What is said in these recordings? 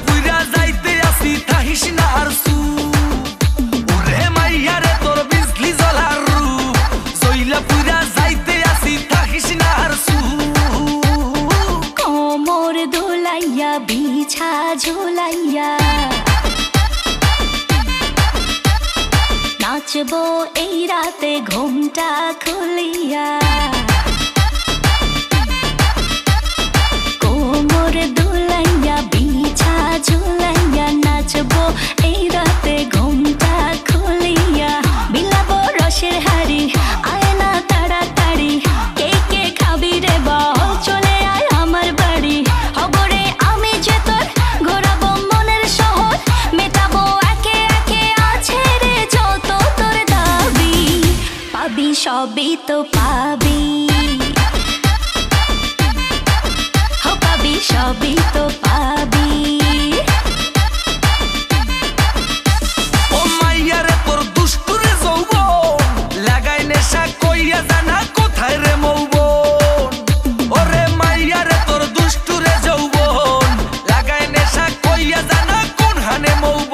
পুইরা যাইতে আসি থাকিস না আর সু ওরে মাইয়া রে তোর বিজলি জ্বলার রূপ জইলা পুইরা যাইতে আসি থাকিস না আর সু কোমর দোলাইয়া বিছা ঝোলাইয়া নাচবো এই রাতে ঘুমটা খুলিয়া কোমর দোলাইয়া বিছা ঝোলাইয়া নাচবো এই রাতে ঘুমটা খুলিয়া বিলাবো রসের হাড়ি আয় না তাড়াতাড়ি কে কে খাবি রে বল চলে আয় আমার বাড়ি হবরে আমি যে তোর ঘোরাবো মনের শহর মেটাবো একে একে আছে রে যত তোর দাবি পাবি সবই তো পাবি পাবি সবই তো পাবি ও মাইয়া রে তোর দুষ্টুরে যৌবন লাগাই নেশা কইয়া জানা কোথায় রে মৌবন ওরে মাইয়া রে তোর দুষ্টুরে যৌবন লাগাই নেশা কইয়া জানা কোন হানে মৌবন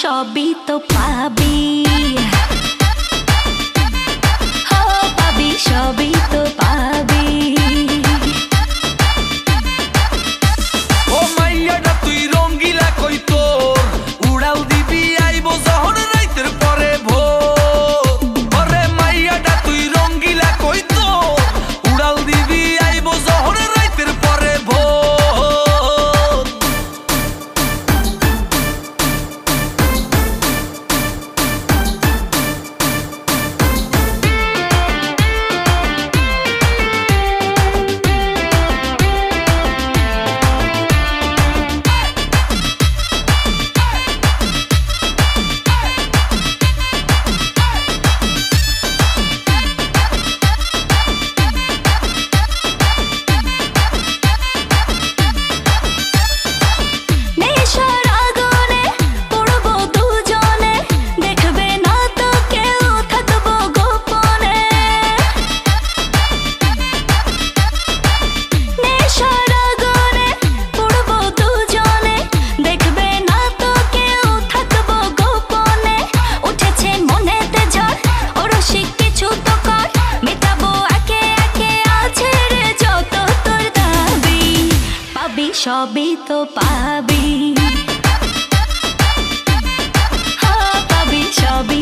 সবই তো পাবি পাবি সবই তো পাবি ও মাইয়াটা তুই রঙ্গিলা কই তোর উড়াল দিবি আইবো যখন রাইতের পরে ভোর ওরে মাইয়াটা তুই রঙ্গিলা কই তোর উড়াল দিবি আইবো যখন রাইতের পরে ভোর সবই তো পাবি পাবি সবই